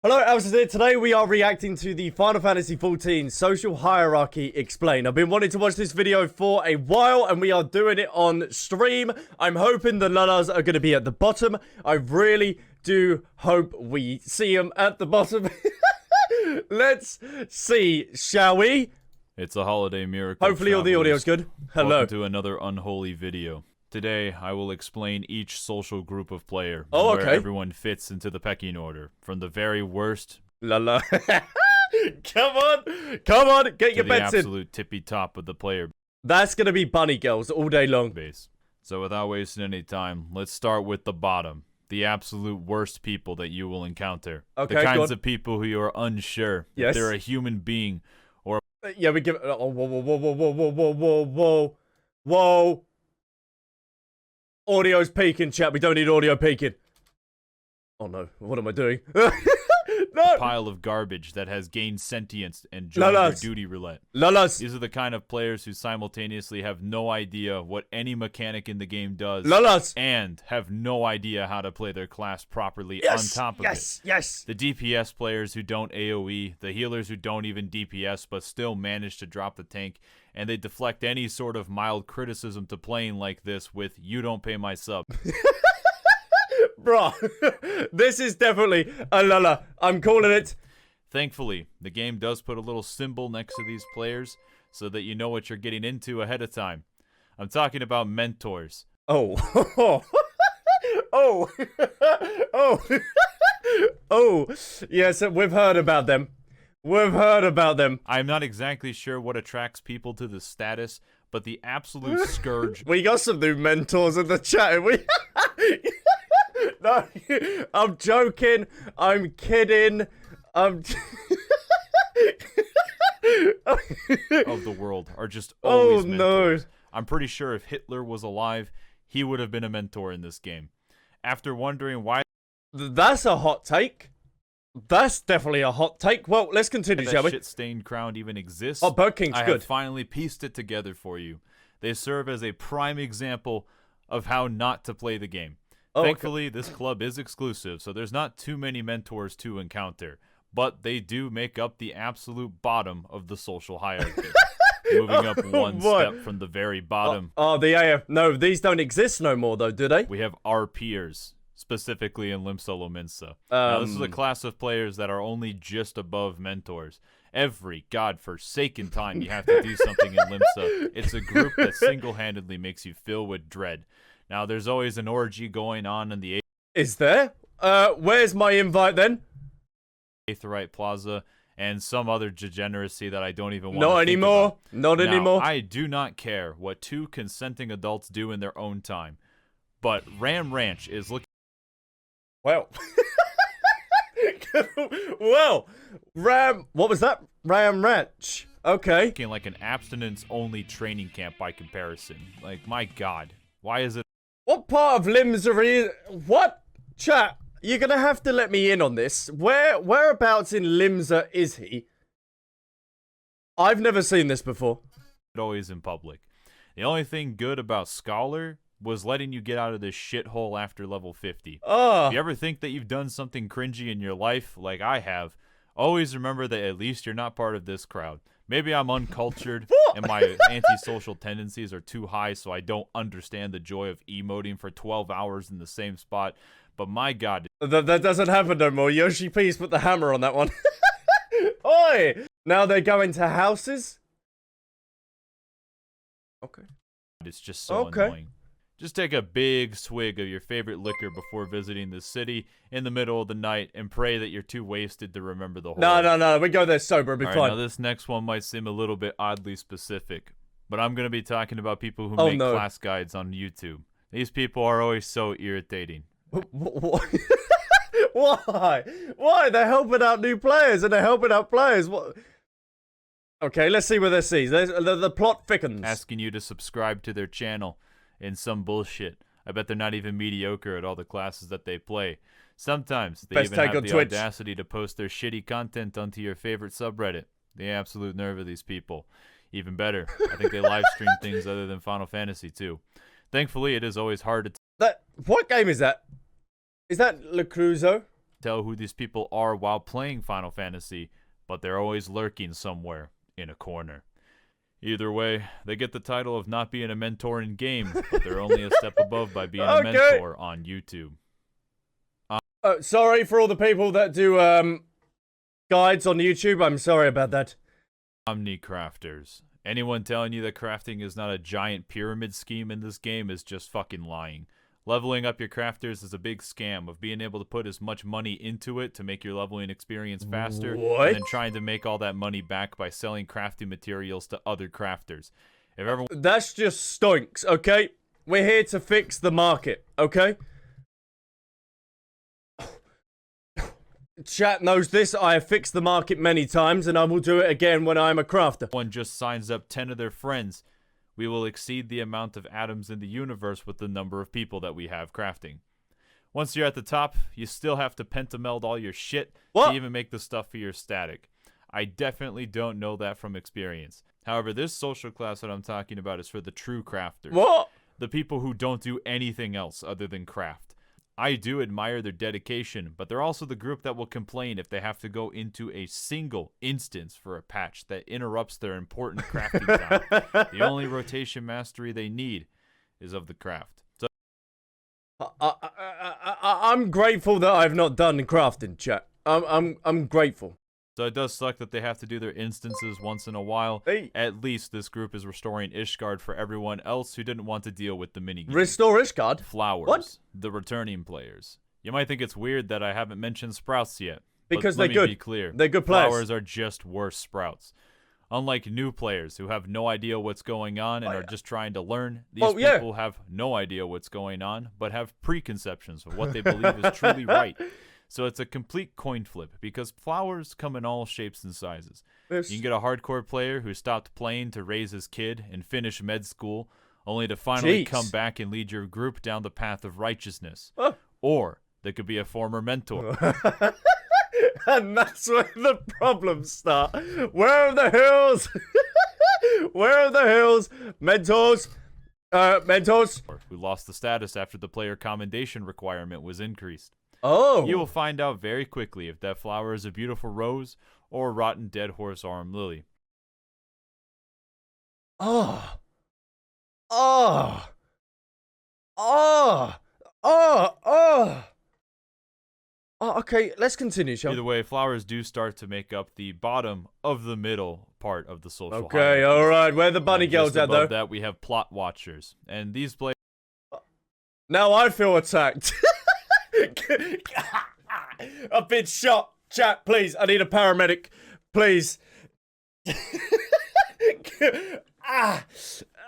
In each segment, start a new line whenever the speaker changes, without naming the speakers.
Hello, Albsterz here. Today we are reacting to the Final Fantasy XIV Social Hierarchy Explained. I've been wanting to watch this video for a while and we are doing it on stream. I'm hoping the lullas are going to be at the bottom. I really do hope we see them at the bottom. Let's see, shall we?
It's a holiday miracle.
Hopefully all the audio's good. Hello.
Welcome to another unholy video. Today, I will explain each social group of player,
where
everyone fits into the pecking order, from the very worst
Lala. Come on, get your bets in.
the absolute tippy top of the player
That's gonna be bunny girls all day long.
base. So without wasting any time, let's start with the bottom. The absolute worst people that you will encounter.
Okay,
the kinds of people who you are unsure if they're a human being or
yeah, we give oh, whoa. Audio's peaking, chat. We don't need audio peaking. Oh no, what am I doing? No!
pile of garbage that has gained sentience and joined your duty roulette.
Lullas.
These are the kind of players who simultaneously have no idea what any mechanic in the game does.
Lullas.
And have no idea how to play their class properly on top of it.
Yes.
The DPS players who don't AoE, the healers who don't even DPS but still manage to drop the tank, and they deflect any sort of mild criticism to playing like this with, "You don't pay my sub."
Bro, this is definitely a lulla. I'm calling it.
Thankfully, the game does put a little symbol next to these players so that you know what you're getting into ahead of time. I'm talking about mentors.
Oh. Oh. Yes, we've heard about them.
I'm not exactly sure what attracts people to this status, but the absolute scourge.
We got some new mentors in the chat, we. No, I'm joking. I'm kidding.
of the world are just always mentors.
No.
I'm pretty sure if Hitler was alive, he would have been a mentor in this game. After wondering why...
That's a hot take. That's definitely a hot take. Well, let's continue, shall we?
That shit-stained crown even exists.
Oh, Bird King's
I
good.
have finally pieced it together for you. They serve as a prime example of how not to play the game. Thankfully, this club is exclusive, so there's not too many mentors to encounter. But they do make up the absolute bottom of the social hierarchy. Moving up one step from the very bottom.
Oh, the AF. No, these don't exist no more, though, do they?
We have our peers, specifically in Lim Solo Mensa. Now, this is a class of players that are only just above mentors. Every godforsaken time you have to do something in Limsa, it's a group that single-handedly makes you fill with dread. Now, there's always an orgy going on in the...
Is there? Where's my invite, then?
Aetheryte Plaza, and some other degeneracy that I don't even want to
Not
think
anymore.
about.
Not
now,
anymore.
I do not care what two consenting adults do in their own time, but Ram Ranch is looking...
Well. Well. What was that? Ram Ranch. Okay.
Looking like an abstinence-only training camp by comparison. Like, my God. Why is it...
What part of Limsa is... What? Chat, you're gonna have to let me in on this. Whereabouts in Limsa is he? I've never seen this before.
Always in public. The only thing good about Scholar was letting you get out of this shithole after level 50.
Oh.
If you ever think that you've done something cringy in your life, like I have, always remember that at least you're not part of this crowd. Maybe I'm uncultured and my antisocial tendencies are too high, so I don't understand the joy of emoting for 12 hours in the same spot. But my God.
That doesn't happen no more. Yoshi P's put the hammer on that one. Oi! Now they're going to houses? Okay.
It's just so annoying. Just take a big swig of your favorite liquor before visiting the city in the middle of the night and pray that you're too wasted to remember the whole.
No. We go there sober. It'll be fine.
Now this next one might seem a little bit oddly specific, but I'm going to be talking about people who make class guides on YouTube. These people are always so irritating.
Why? Why? They're helping out new players and they're helping out players. What? Okay, let's see what this sees. The plot thickens.
Asking you to subscribe to their channel in some bullshit. I bet they're not even mediocre at all the classes that they play. Sometimes they even have the audacity to post their shitty content onto your favorite subreddit. The absolute nerve of these people. Even better, I think they live stream things other than Final Fantasy too. Thankfully, it is always hard to...
What game is that? Is that Le Cruzo?
tell who these people are while playing Final Fantasy, but they're always lurking somewhere in a corner. Either way, they get the title of not being a mentor in game, but they're only a step above by being a mentor on YouTube.
Sorry for all the people that do guides on YouTube. I'm sorry about that.
Omnicrafters. Anyone telling you that crafting is not a giant pyramid scheme in this game is just fucking lying. Leveling up your crafters is a big scam of being able to put as much money into it to make your leveling experience faster, and then trying to make all that money back by selling crafting materials to other crafters. If everyone
That's just stonks, okay? We're here to fix the market, okay? Chat knows this. I have fixed the market many times, and I will do it again when I'm a crafter.
One just signs up 10 of their friends, we will exceed the amount of atoms in the universe with the number of people that we have crafting. Once you're at the top, you still have to pentameld all your shit to even make the stuff for your static. I definitely don't know that from experience. However, this social class that I'm talking about is for the true crafters.
What?
The people who don't do anything else other than craft. I do admire their dedication, but they're also the group that will complain if they have to go into a single instance for a patch that interrupts their important crafting time. The only rotation mastery they need is of the craft. So
I'm grateful that I've not done crafting, chat. I'm grateful.
So it does suck that they have to do their instances once in a while.
Hey.
At least this group is restoring Ishgard for everyone else who didn't want to deal with the minigame.
Restore Ishgard?
Flowers.
What?
The returning players. You might think it's weird that I haven't mentioned Sprouts yet.
Because
let
they're good.
Me be clear.
They're good players.
Flowers are just worse Sprouts. Unlike new players who have no idea what's going on and are just trying to learn, these people have no idea what's going on, but have preconceptions of what they believe is truly right. So it's a complete coin flip, because flowers come in all shapes and sizes. You can get a hardcore player who stopped playing to raise his kid and finish med school, only to finally come back and lead your group down the path of righteousness. Or they could be a former mentor.
And that's where the problems start. Where are the hills? Where are the hills? Mentors? Mentors?
Who lost the status after the player commendation requirement was increased.
Oh.
You will find out very quickly if that flower is a beautiful rose or a rotten dead horse arm lily.
Oh. Oh. Oh. Oh. Oh. Oh, okay, let's continue, shall we?
Either way, flowers do start to make up the bottom of the middle part of the social
Okay,
hierarchy.
alright, where are the bunny girls at, though?
Above that, we have plot watchers, and these players...
Now I feel attacked. I've been shot. Chat, please. I need a paramedic. Please.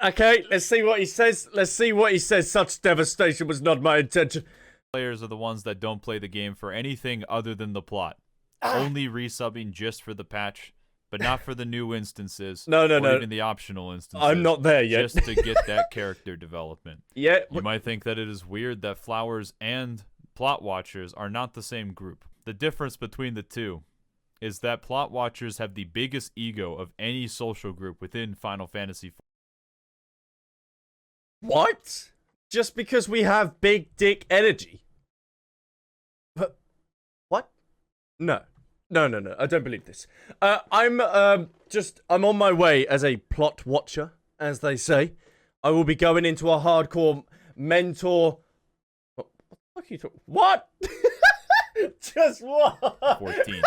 Okay, let's see what he says. Let's see what he says. Such devastation was not my intention.
Players are the ones that don't play the game for anything other than the plot. Only resubbing just for the patch, but not for the new instances.
No.
Even the optional instances.
I'm not there yet.
Just to get that character development.
Yeah.
You might think that it is weird that flowers and plot watchers are not the same group. The difference between the two is that plot watchers have the biggest ego of any social group within Final Fantasy IV.
What? Just because we have big dick energy? But what? No. I don't believe this. I'm on my way as a plot watcher, as they say. I will be going into a hardcore mentor. What the fuck are you talking? What? Just what?
14.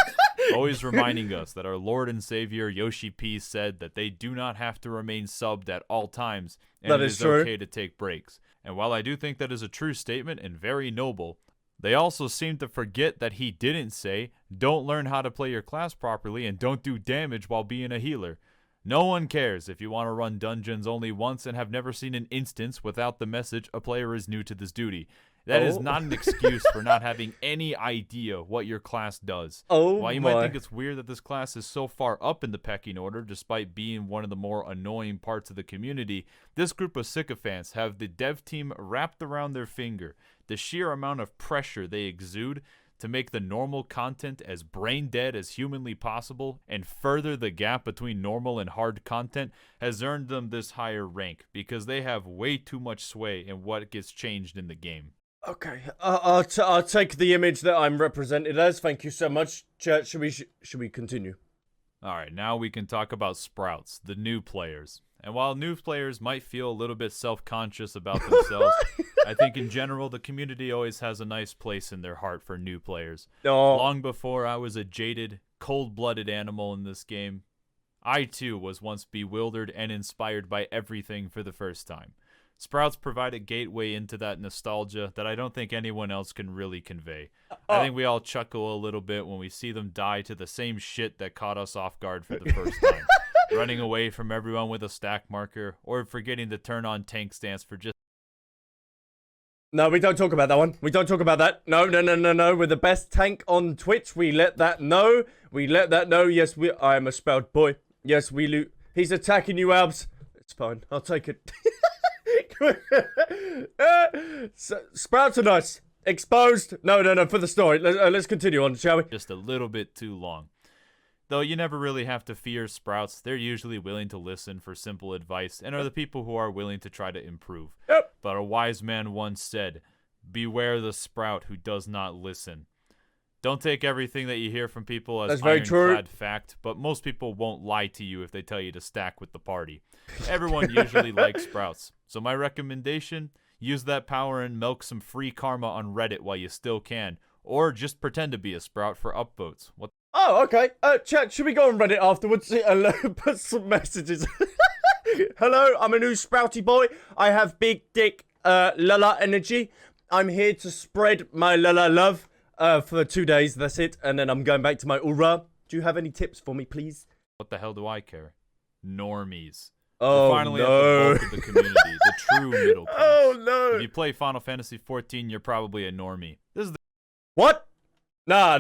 Always reminding us that our Lord and Savior Yoshi P said that they do not have to remain subbed at all times, and it is okay to take breaks. And while I do think that is a true statement and very noble, they also seem to forget that he didn't say, don't learn how to play your class properly and don't do damage while being a healer. No one cares if you want to run dungeons only once and have never seen an instance without the message, a player is new to this duty. That is not an excuse for not having any idea what your class does. While you might think it's weird that this class is so far up in the pecking order, despite being one of the more annoying parts of the community, this group of sycophants have the dev team wrapped around their finger. The sheer amount of pressure they exude to make the normal content as brain dead as humanly possible and further the gap between normal and hard content has earned them this higher rank, because they have way too much sway in what gets changed in the game.
Okay, I'll take the image that I'm represented as. Thank you so much. Chat, should we continue?
All right, now we can talk about Sprouts, the new players. And while new players might feel a little bit self-conscious about themselves, I think in general the community always has a nice place in their heart for new players.
Oh.
Long before I was a jaded, cold-blooded animal in this game, I too was once bewildered and inspired by everything for the first time. Sprouts provide a gateway into that nostalgia that I don't think anyone else can really convey. I think we all chuckle a little bit when we see them die to the same shit that caught us off guard for the first time. Running away from everyone with a stack marker, or forgetting to turn on tank stance for just...
No, we don't talk about that one. We don't talk about that. No. We're the best tank on Twitch. We let that know. Yes, I am a Sprout boy. Yes, we loot. He's attacking you, Albs. It's fine. I'll take it. Sprouts are nice. Exposed. No, for the story. Let's continue on, shall we?
Just a little bit too long. Though you never really have to fear Sprouts. They're usually willing to listen for simple advice and are the people who are willing to try to improve.
Yep.
But a wise man once said, "Beware the Sprout who does not listen." Don't take everything that you hear from people as ironclad fact, but most people won't lie to you if they tell you to stack with the party. Everyone usually likes Sprouts. So my recommendation, use that power and milk some free karma on Reddit while you still can. Or just pretend to be a Sprout for upvotes. What?
Oh, okay. Chat, should we go on Reddit afterwards? Put some messages. Hello, I'm a new Sprouty boy. I have big dick Lala energy. I'm here to spread my Lala love for 2 days. That's it. And then I'm going back to my Ura. Do you have any tips for me, please?
What the hell do I care? Normies.
Oh,
we're finally
no.
at the bulk of the community, the true middle class.
Oh, no.
If you play Final Fantasy XIV, you're probably a normie. This is the...
What? No.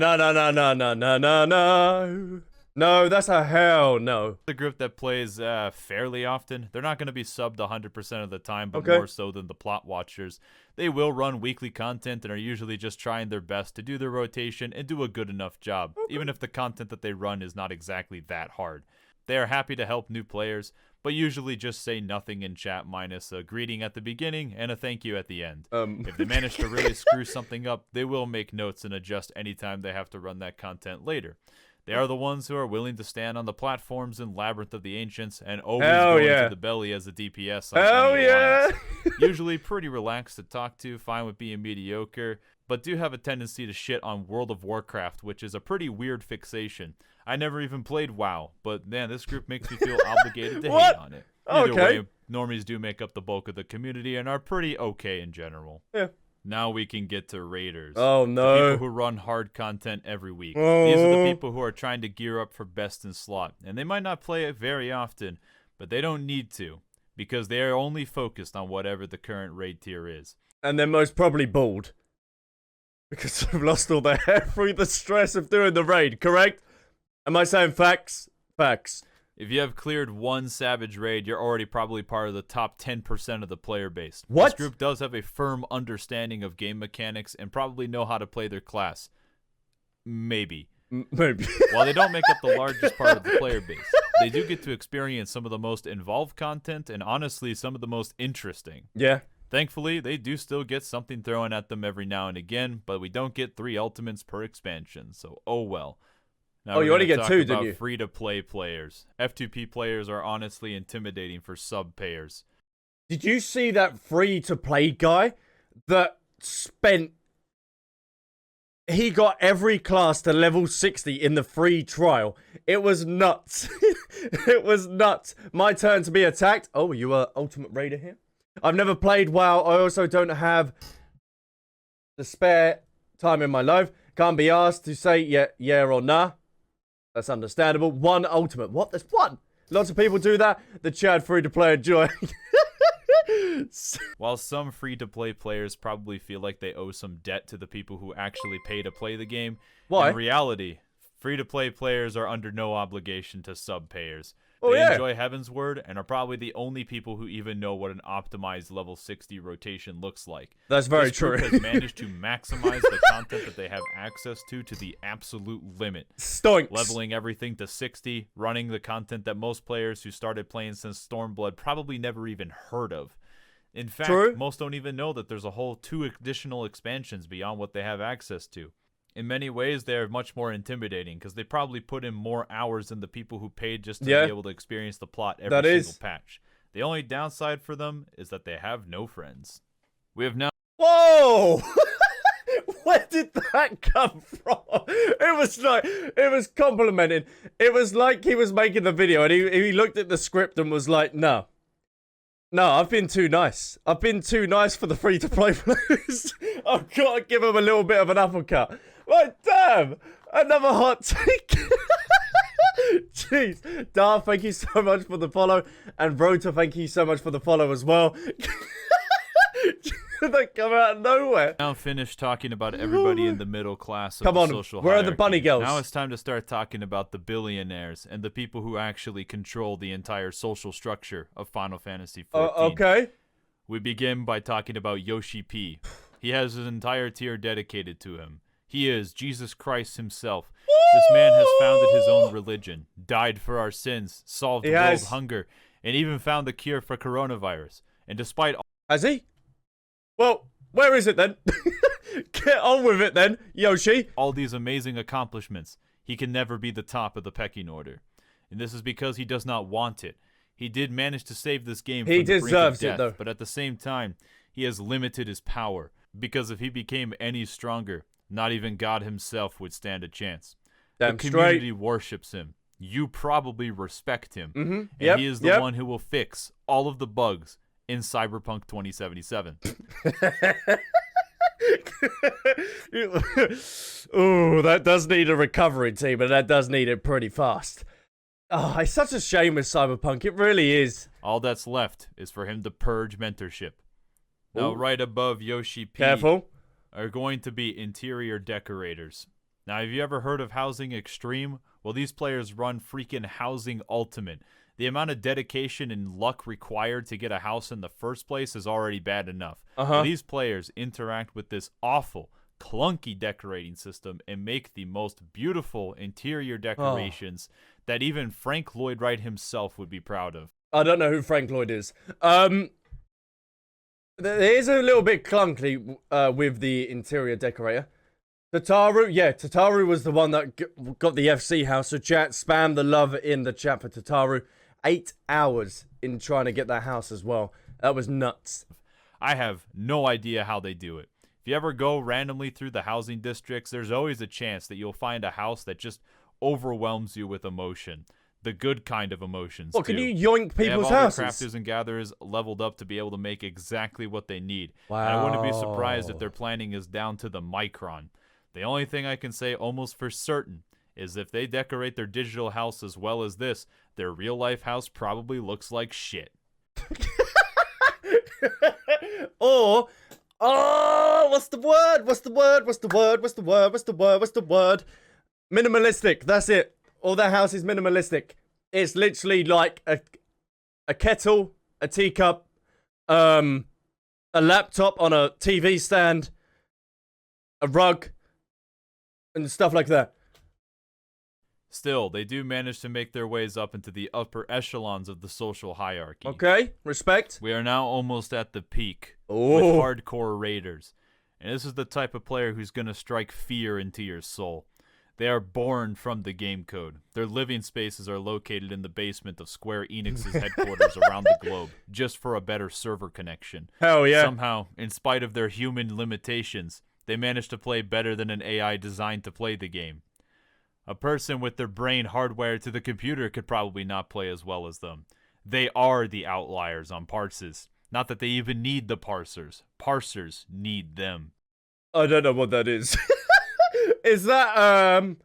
No, that's a hell no.
The group that plays fairly often. They're not going to be subbed 100% of the time, but
Okay.
more so than the plot watchers. They will run weekly content and are usually just trying their best to do their rotation and do a good enough job, even if the content that they run is not exactly that hard. They are happy to help new players, but usually just say nothing in chat minus a greeting at the beginning and a thank you at the end. If they manage to really screw something up, they will make notes and adjust anytime they have to run that content later. They are the ones who are willing to stand on the platforms in Labyrinth of the Ancients and always go into the belly as a DPS on any alliance. Usually pretty relaxed to talk to, fine with being mediocre, but do have a tendency to shit on World of Warcraft, which is a pretty weird fixation. I never even played WoW, but man, this group makes me feel obligated to hate on it. Either way, normies do make up the bulk of the community and are pretty okay in general.
Yeah.
Now we can get to raiders.
Oh, no.
The people who run hard content every week. These are the people who are trying to gear up for best in slot. And they might not play it very often, but they don't need to, because they are only focused on whatever the current raid tier is.
And they're most probably bald. Because they've lost all their hair through the stress of doing the raid, correct? Am I saying facts? Facts.
If you have cleared one Savage raid, you're already probably part of the top 10% of the player base.
What?
This group does have a firm understanding of game mechanics and probably know how to play their class. Maybe.
Maybe.
While they don't make up the largest part of the player base, they do get to experience some of the most involved content and honestly some of the most interesting.
Yeah.
Thankfully, they do still get something thrown at them every now and again, but we don't get 3 ultimates per expansion, so oh well. Now
you only get 2, didn't you?
Free-to-play players. F2P players are honestly intimidating for sub-payers.
Did you see that free-to-play guy that spent... He got every class to level 60 in the free trial. It was nuts. It was nuts. My turn to be attacked. Oh, you are Ultimate Raider here? I've never played WoW. I also don't have the spare time in my life. Can't be asked to say yeah or nah. That's understandable. 1 ultimate. What? There's 1. Lots of people do that. The chat free-to-play enjoy.
While some free-to-play players probably feel like they owe some debt to the people who actually pay to play the game,
why?
In reality, free-to-play players are under no obligation to sub-payers.
Oh,
They
yeah.
enjoy Heaven's Word and are probably the only people who even know what an optimized level 60 rotation looks like.
That's very
This group
true.
has managed to maximize the content that they have access to the absolute limit.
Stoinks.
Leveling everything to 60, running the content that most players who started playing since Stormblood probably never even heard of. In fact,
True.
most don't even know that there's a whole 2 additional expansions beyond what they have access to. In many ways, they're much more intimidating because they probably put in more hours than the people who paid just to be able to experience the plot every single patch. The only downside for them is that they have no friends. We have now...
Whoa! Where did that come from? It was complimenting. It was like he was making the video and he looked at the script and was like, no, I've been too nice. I've been too nice for the free-to-play players. I've got to give him a little bit of an uppercut. Like, damn, another hot take. Jeez. Dar, thank you so much for the follow. And Rota, thank you so much for the follow as well. They come out of nowhere.
Now finished talking about everybody in the middle class of
Come
the
on,
social
where
hierarchy.
are the bunny girls?
Now it's time to start talking about the billionaires and the people who actually control the entire social structure of Final Fantasy XIV.
Okay.
We begin by talking about Yoshi P. He has his entire tier dedicated to him. He is Jesus Christ himself. This man has founded his own religion, died for our sins, solved world hunger, and even found the cure for coronavirus. And despite all...
Has he? Well, where is it then? Get on with it then, Yoshi.
all these amazing accomplishments, he can never be the top of the pecking order. And this is because he does not want it. He did manage to save this game from the brink of death, though. But at the same time, he has limited his power. Because if he became any stronger, not even God himself would stand a chance.
Damn
the community worships him. You probably respect him. And he is the one who will fix all of the bugs in Cyberpunk 2077.
Ooh, that does need a recovery team, and that does need it pretty fast. Oh, it's such a shame with Cyberpunk. It really is.
All that's left is for him to purge mentorship. Now, right above Yoshi P are going to be interior decorators. Now, have you ever heard of Housing Extreme? Well, these players run freaking Housing Ultimate. The amount of dedication and luck required to get a house in the first place is already bad enough. These players interact with this awful, clunky decorating system and make the most beautiful interior decorations that even Frank Lloyd Wright himself would be proud of.
I don't know who Frank Lloyd is. It is a little bit clunky with the interior decorator. Tataru, yeah, Tataru was the one that got the FC house. So chat, spam the love in the chat for Tataru. 8 hours in trying to get that house as well. That was nuts.
I have no idea how they do it. If you ever go randomly through the housing districts, there's always a chance that you'll find a house that just overwhelms you with emotion. The good kind of emotions,
Well, can you yoink people's houses?
They have all the crafters and gatherers leveled up to be able to make exactly what they need.
Wow.
And I wouldn't be surprised if their planning is down to the micron. The only thing I can say almost for certain is if they decorate their digital house as well as this, their real-life house probably looks like shit.
Or, what's the word? Minimalistic, that's it. All their house is minimalistic. It's literally like a kettle, a teacup, a laptop on a TV stand, a rug, and stuff like that.
Still, they do manage to make their ways up into the upper echelons of the social hierarchy.
Okay, respect.
We are now almost at the peak with hardcore raiders. And this is the type of player who's going to strike fear into your soul. They are born from the game code. Their living spaces are located in the basement of Square Enix's headquarters around the globe, just for a better server connection.
Hell yeah.
Somehow, in spite of their human limitations, they managed to play better than an AI designed to play the game. A person with their brain hardwired to the computer could probably not play as well as them. They are the outliers on parsers. Not that they even need the parsers. Parsers need them.
I don't know what that is. Is that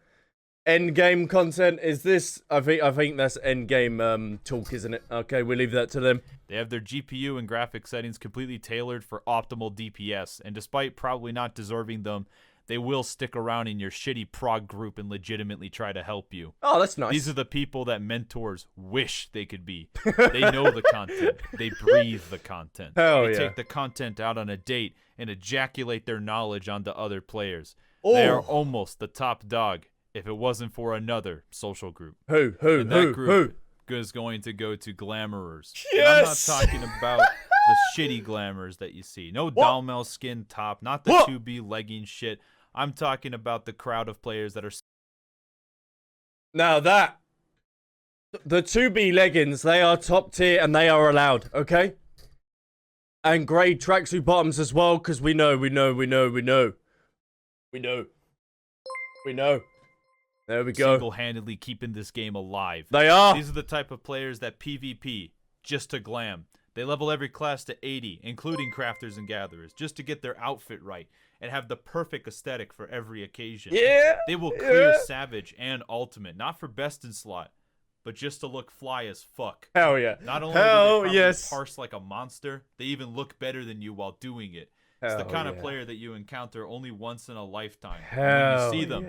end game content? Is this? I think that's end game talk, isn't it? Okay, we leave that to them.
They have their GPU and graphic settings completely tailored for optimal DPS, and despite probably not deserving them, they will stick around in your shitty prog group and legitimately try to help you.
Oh, that's nice.
These are the people that mentors wish they could be. They know the content. They breathe the content.
Hell
they
yeah.
take the content out on a date and ejaculate their knowledge onto other players. They are almost the top dog if it wasn't for another social group.
Who
That group is going to go to Glamourers.
Yes!
And I'm not talking about the shitty Glamours that you see. No Dalmel skin top, not the 2B legging shit. I'm talking about the crowd of players that are...
Now that... The 2B leggings, they are top tier and they are allowed, okay? And grey tracksuit bottoms as well, because we know. There we go.
Single-handedly keeping this game alive.
They are.
These are the type of players that PvP just to glam. They level every class to 80, including Crafters and Gatherers, just to get their outfit right and have the perfect aesthetic for every occasion.
Yeah.
They will clear Savage and Ultimate, not for best in slot, but just to look fly as fuck.
Hell yeah.
Not only do they parse like a monster, they even look better than you while doing it. It's the kind of player that you encounter only once in a lifetime. When you see them,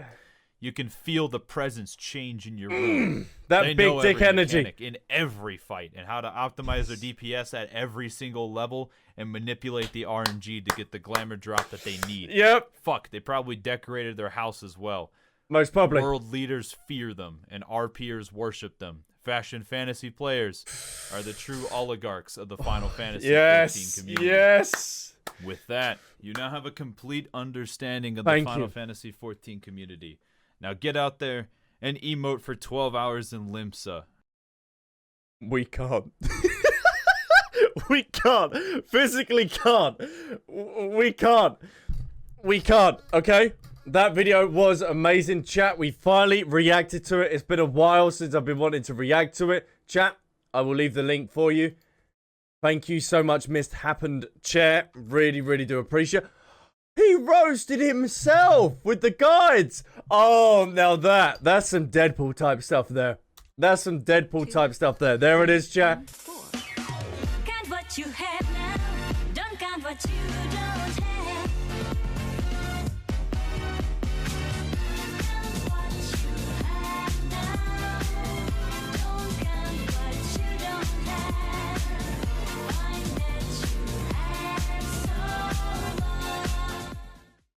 you can feel the presence change in your room.
That big dick energy
in every fight, and how to optimize their DPS at every single level and manipulate the RNG to get the glamour drop that they need.
Yep.
Fuck, they probably decorated their house as well.
Most probably.
World leaders fear them, and our peers worship them. Fashion fantasy players are the true oligarchs of the Final Fantasy XIV community.
Yes.
With that, you now have a complete understanding of the Final Fantasy XIV community. Now get out there and emote for 12 hours in Limsa.
We can't. We can't. Physically can't. We can't. We can't, okay? That video was amazing, chat. We finally reacted to it. It's been a while since I've been wanting to react to it. Chat, I will leave the link for you. Thank you so much, Mist Happened Chair. Really, really do appreciate it. He roasted himself with the guides. Oh, now that's some Deadpool type stuff there. That's some Deadpool type stuff there. There it is, chat.